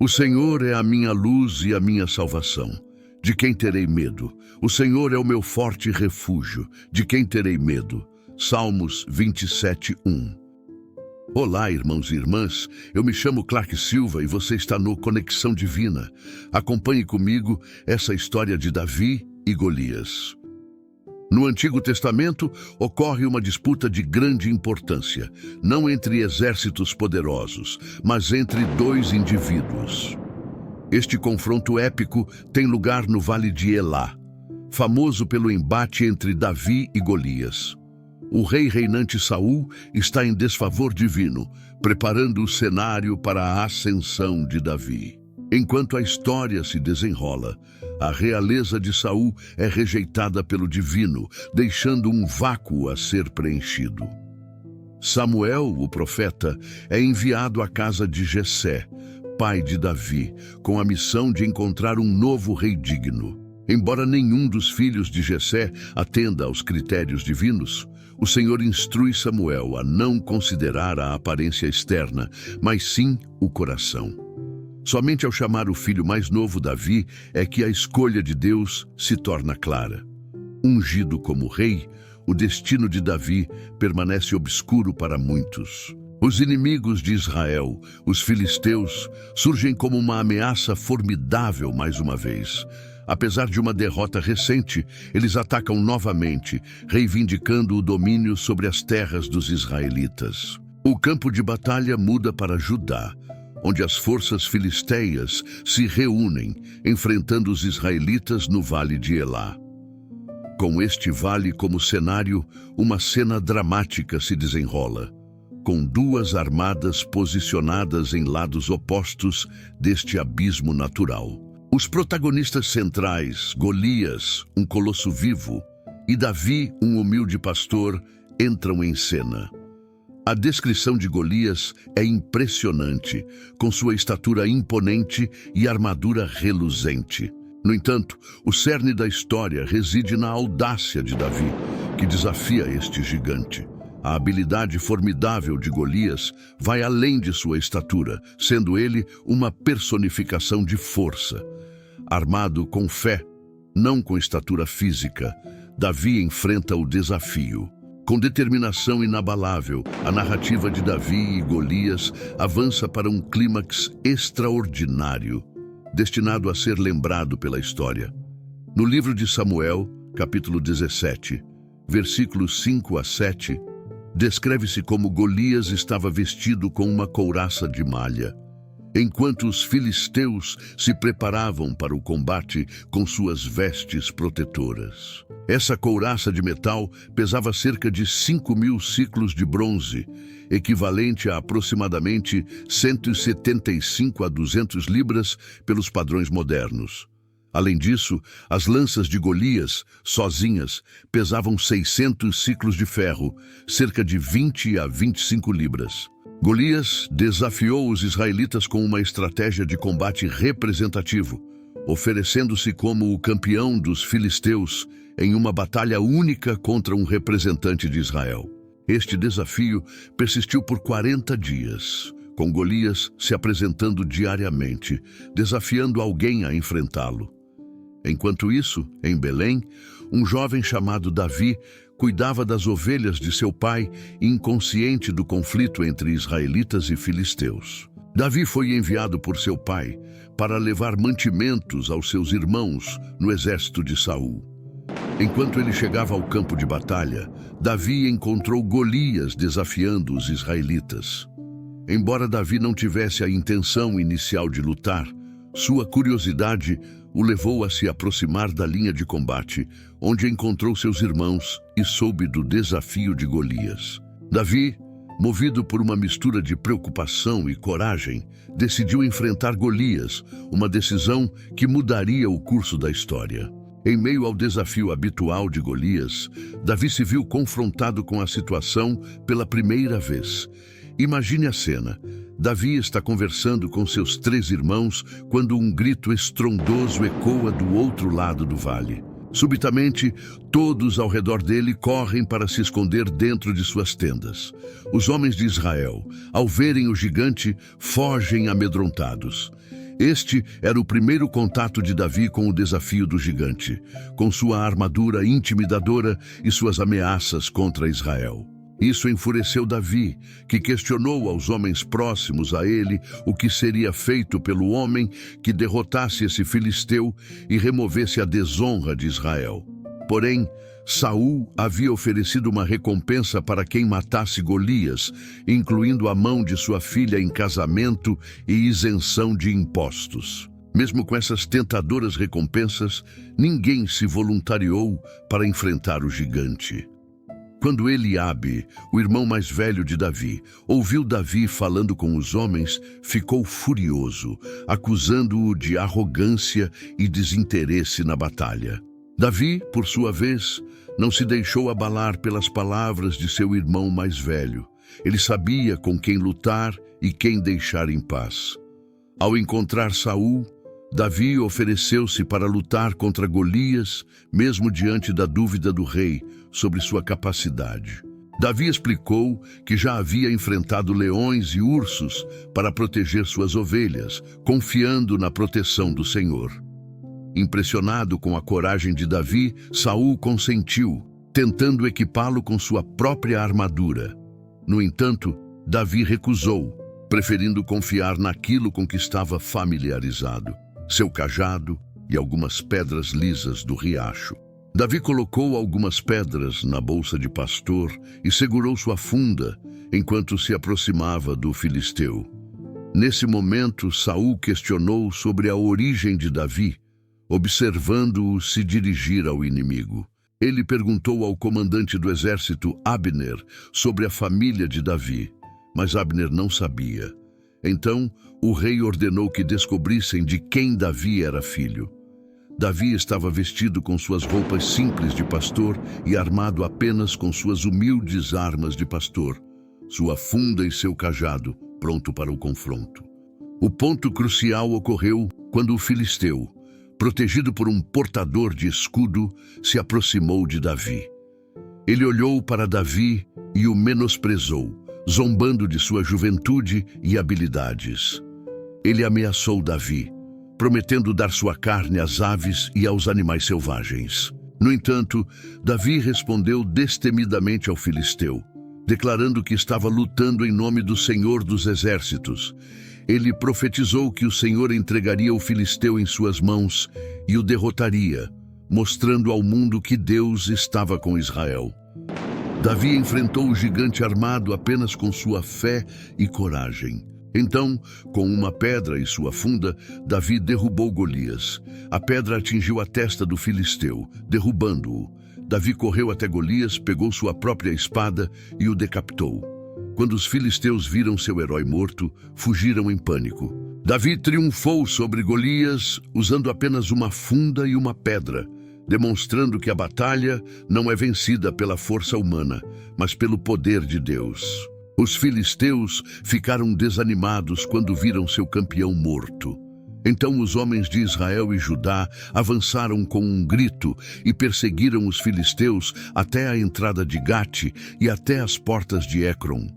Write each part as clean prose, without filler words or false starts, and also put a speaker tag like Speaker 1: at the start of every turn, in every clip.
Speaker 1: O Senhor é a minha luz e a minha salvação. De quem terei medo? O Senhor é o meu forte refúgio. De quem terei medo? Salmos 27:1. Olá, irmãos e irmãs. Eu me chamo Clark Silva e você está no Conexão Divina. Acompanhe comigo essa história de Davi e Golias. No Antigo Testamento, ocorre uma disputa de grande importância, não entre exércitos poderosos, mas entre dois indivíduos. Este confronto épico tem lugar no Vale de Elá, famoso pelo embate entre Davi e Golias. O rei reinante Saul está em desfavor divino, preparando o cenário para a ascensão de Davi. Enquanto a história se desenrola, a realeza de Saul é rejeitada pelo divino, deixando um vácuo a ser preenchido. Samuel, o profeta, é enviado à casa de Jessé, pai de Davi, com a missão de encontrar um novo rei digno. Embora nenhum dos filhos de Jessé atenda aos critérios divinos, o Senhor instrui Samuel a não considerar a aparência externa, mas sim o coração. Somente ao chamar o filho mais novo, Davi, é que a escolha de Deus se torna clara. Ungido como rei, o destino de Davi permanece obscuro para muitos. Os inimigos de Israel, os filisteus, surgem como uma ameaça formidável mais uma vez. Apesar de uma derrota recente, eles atacam novamente, reivindicando o domínio sobre as terras dos israelitas. O campo de batalha muda para Judá, onde as forças filisteias se reúnem, enfrentando os israelitas no Vale de Elá. Com este vale como cenário, uma cena dramática se desenrola, com duas armadas posicionadas em lados opostos deste abismo natural. Os protagonistas centrais, Golias, um colosso vivo, e Davi, um humilde pastor, entram em cena. A descrição de Golias é impressionante, com sua estatura imponente e armadura reluzente. No entanto, o cerne da história reside na audácia de Davi, que desafia este gigante. A habilidade formidável de Golias vai além de sua estatura, sendo ele uma personificação de força. Armado com fé, não com estatura física, Davi enfrenta o desafio. Com determinação inabalável, a narrativa de Davi e Golias avança para um clímax extraordinário, destinado a ser lembrado pela história. No livro de Samuel, capítulo 17, versículos 5 a 7, descreve-se como Golias estava vestido com uma couraça de malha, enquanto os filisteus se preparavam para o combate com suas vestes protetoras. Essa couraça de metal pesava cerca de 5.000 ciclos de bronze, equivalente a aproximadamente 175 a 200 libras pelos padrões modernos. Além disso, as lanças de Golias, sozinhas, pesavam 600 ciclos de ferro, cerca de 20 a 25 libras. Golias desafiou os israelitas com uma estratégia de combate representativo, oferecendo-se como o campeão dos filisteus em uma batalha única contra um representante de Israel. Este desafio persistiu por 40 dias, com Golias se apresentando diariamente, desafiando alguém a enfrentá-lo. Enquanto isso, em Belém, um jovem chamado Davi cuidava das ovelhas de seu pai, inconsciente do conflito entre israelitas e filisteus. Davi foi enviado por seu pai para levar mantimentos aos seus irmãos no exército de Saul. Enquanto ele chegava ao campo de batalha, Davi encontrou Golias desafiando os israelitas. Embora Davi não tivesse a intenção inicial de lutar, sua curiosidade o levou a se aproximar da linha de combate, onde encontrou seus irmãos e soube do desafio de Golias. Davi, movido por uma mistura de preocupação e coragem, decidiu enfrentar Golias, uma decisão que mudaria o curso da história. Em meio ao desafio habitual de Golias, Davi se viu confrontado com a situação pela primeira vez. Imagine a cena. Davi está conversando com seus 3 irmãos quando um grito estrondoso ecoa do outro lado do vale. Subitamente, todos ao redor dele correm para se esconder dentro de suas tendas. Os homens de Israel, ao verem o gigante, fogem amedrontados. Este era o primeiro contato de Davi com o desafio do gigante, com sua armadura intimidadora e suas ameaças contra Israel. Isso enfureceu Davi, que questionou aos homens próximos a ele o que seria feito pelo homem que derrotasse esse filisteu e removesse a desonra de Israel. Porém, Saul havia oferecido uma recompensa para quem matasse Golias, incluindo a mão de sua filha em casamento e isenção de impostos. Mesmo com essas tentadoras recompensas, ninguém se voluntariou para enfrentar o gigante. Quando Eliabe, o irmão mais velho de Davi, ouviu Davi falando com os homens, ficou furioso, acusando-o de arrogância e desinteresse na batalha. Davi, por sua vez, não se deixou abalar pelas palavras de seu irmão mais velho. Ele sabia com quem lutar e quem deixar em paz. Ao encontrar Saul, Davi ofereceu-se para lutar contra Golias, mesmo diante da dúvida do rei sobre sua capacidade. Davi explicou que já havia enfrentado leões e ursos para proteger suas ovelhas, confiando na proteção do Senhor. Impressionado com a coragem de Davi, Saul consentiu, tentando equipá-lo com sua própria armadura. No entanto, Davi recusou, preferindo confiar naquilo com que estava familiarizado: seu cajado e algumas pedras lisas do riacho. Davi colocou algumas pedras na bolsa de pastor e segurou sua funda enquanto se aproximava do filisteu. Nesse momento, Saul questionou sobre a origem de Davi, observando-o se dirigir ao inimigo. Ele perguntou ao comandante do exército, Abner, sobre a família de Davi, mas Abner não sabia. Então, o rei ordenou que descobrissem de quem Davi era filho. Davi estava vestido com suas roupas simples de pastor e armado apenas com suas humildes armas de pastor, sua funda e seu cajado, pronto para o confronto. O ponto crucial ocorreu quando o filisteu, protegido por um portador de escudo, se aproximou de Davi. Ele olhou para Davi e o menosprezou, zombando de sua juventude e habilidades. Ele ameaçou Davi, prometendo dar sua carne às aves e aos animais selvagens. No entanto, Davi respondeu destemidamente ao filisteu, declarando que estava lutando em nome do Senhor dos Exércitos. Ele profetizou que o Senhor entregaria o filisteu em suas mãos e o derrotaria, mostrando ao mundo que Deus estava com Israel. Davi enfrentou o gigante armado apenas com sua fé e coragem. Então, com uma pedra e sua funda, Davi derrubou Golias. A pedra atingiu a testa do filisteu, derrubando-o. Davi correu até Golias, pegou sua própria espada e o decapitou. Quando os filisteus viram seu herói morto, fugiram em pânico. Davi triunfou sobre Golias usando apenas uma funda e uma pedra, demonstrando que a batalha não é vencida pela força humana, mas pelo poder de Deus. Os filisteus ficaram desanimados quando viram seu campeão morto. Então os homens de Israel e Judá avançaram com um grito e perseguiram os filisteus até a entrada de Gate e até as portas de Ecrom.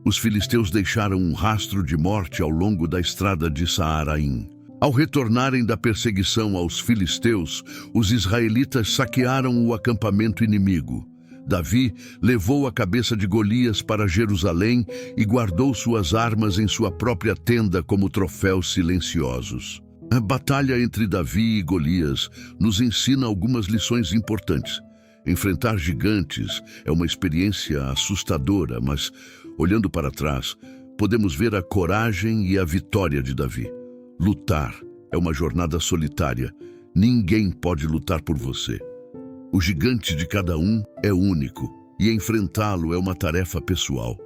Speaker 1: Os filisteus deixaram um rastro de morte ao longo da estrada de Saaraim. Ao retornarem da perseguição aos filisteus, os israelitas saquearam o acampamento inimigo. Davi levou a cabeça de Golias para Jerusalém e guardou suas armas em sua própria tenda como troféus silenciosos. A batalha entre Davi e Golias nos ensina algumas lições importantes. Enfrentar gigantes é uma experiência assustadora, mas, olhando para trás, podemos ver a coragem e a vitória de Davi. Lutar é uma jornada solitária. Ninguém pode lutar por você. O gigante de cada um é único e enfrentá-lo é uma tarefa pessoal.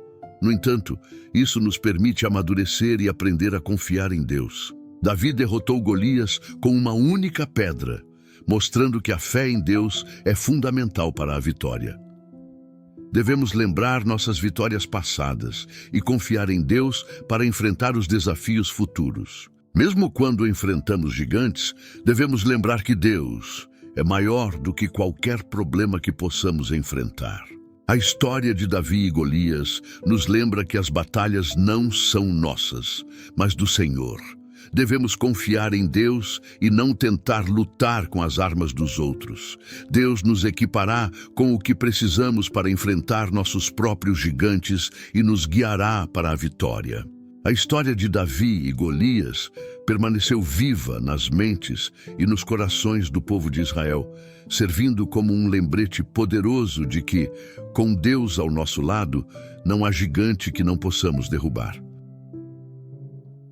Speaker 1: No entanto, isso nos permite amadurecer e aprender a confiar em Deus. Davi derrotou Golias com uma única pedra, mostrando que a fé em Deus é fundamental para a vitória. Devemos lembrar nossas vitórias passadas e confiar em Deus para enfrentar os desafios futuros. Mesmo quando enfrentamos gigantes, devemos lembrar que Deus é maior do que qualquer problema que possamos enfrentar. A história de Davi e Golias nos lembra que as batalhas não são nossas, mas do Senhor. Devemos confiar em Deus e não tentar lutar com as armas dos outros. Deus nos equipará com o que precisamos para enfrentar nossos próprios gigantes e nos guiará para a vitória. A história de Davi e Golias permaneceu viva nas mentes e nos corações do povo de Israel, servindo como um lembrete poderoso de que, com Deus ao nosso lado, não há gigante que não possamos derrubar.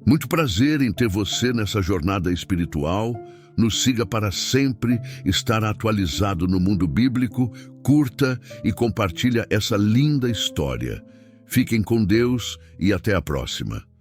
Speaker 1: Muito prazer em ter você nessa jornada espiritual. Nos siga para sempre estar atualizado no mundo bíblico, curta e compartilha essa linda história. Fiquem com Deus e até a próxima.